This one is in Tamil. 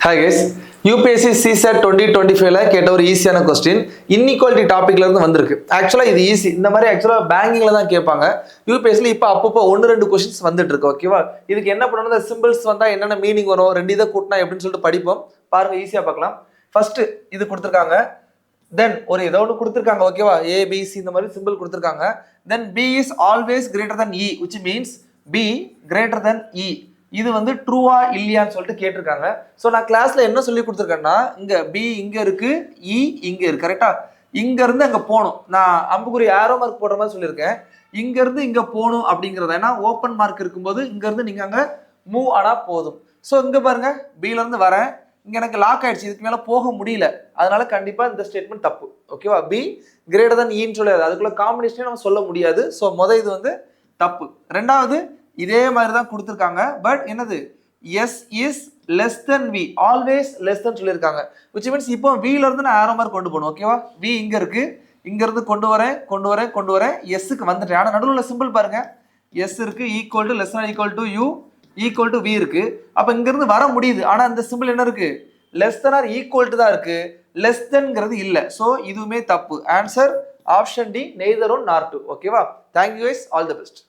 Hi guys, UPSC CSAT 2025 கேட்ட ஒரு ஈஸியான கொஸ்டின் இன்இக்வாலிட்டி டாபிக்ல இருந்து வந்திருக்கு. ஆக்சுவலா இது ஈஸி. இந்த மாதிரி ஆக்சுவலா பேங்கிங்ல தான் கேட்பாங்க. யூபிஎஸ்சில இப்போ அப்பப்போ 1-2 கொஸ்டின்ஸ் வந்துட்டு இருக்கு. ஓகேவா? இதுக்கு என்ன பண்ணணும், இந்த சிம்பிள்ஸ் வந்தா என்னென்ன மீனிங் வரும், ரெண்டு இதை கூட்டினா எப்படின்னு சொல்லிட்டு படிப்போம். பாருங்க, ஈஸியா பார்க்கலாம். ஃபர்ஸ்ட் இது கொடுத்துருக்காங்க. தென் ஒரு ஏதோ ஒன்று கொடுத்துருக்காங்க. ஓகேவா? ABC இந்த மாதிரி சிம்பிள் கொடுத்துருக்காங்க. தென் B is always greater than E, which means B greater than E. இது வந்து ட்ரூவா இல்லையான்னு சொல்லிட்டு கேட்டிருக்காங்க. ஸோ நான் கிளாஸ்ல என்ன சொல்லி கொடுத்துருக்கேன்னா, இங்க பி இங்க இருக்கு, இ இங்க இருக்கு. கரெக்டா? இங்க இருந்து அங்க போகணும். நான் அம்புக்குறி ஆரோ மார்க் போடுற மாதிரி சொல்லியிருக்கேன். இங்க இருந்து இங்க போகணும் அப்படிங்கிறத, ஏன்னா ஓப்பன் மார்க் இருக்கும்போது இங்க இருந்து நீங்க அங்க மூவ் ஆனா போதும். ஸோ இங்க பாருங்க, பில இருந்து வரேன், இங்க எனக்கு லாக் ஆயிடுச்சு, இதுக்கு மேல போக முடியல. அதனால கண்டிப்பா இந்த ஸ்டேட்மெண்ட் தப்பு. ஓகேவா? பி கிரேட்டர் தன் ஈன்னு சொல்லுது, அதுக்குள்ள காம்பினேஷனே நம்ம சொல்ல முடியாது. ஸோ இது வந்து தப்பு. ரெண்டாவது இதே மாதிரி தான் கொடுத்துருக்காங்க. பட் என்னது, S is less than V, always less than சொல்லியிருக்காங்க. விச் மீன்ஸ் இப்போ வில இருந்து நான் ஆரோ மாதிரி கொண்டு போகணும். ஓகேவா? வி இங்க இருக்கு, இங்க இருந்து கொண்டு வரேன் எஸ்ஸுக்கு வந்துட்டேன். ஆனால் நடுவில் சிம்பிள் பாருங்க, எஸ் இருக்கு, equal to less than equal to U equal to V இருக்கு. அப்போ இங்க இருந்து வர முடியுது, ஆனா இந்த சிம்பிள் என்ன இருக்கு, less than R equal to தான் இருக்கு, லெஸ் தென்ங்கிறது இல்லை. ஸோ இதுவுமே தப்பு. Answer option D, neither one nor two. ஓகேவா? Thank you guys, all the best.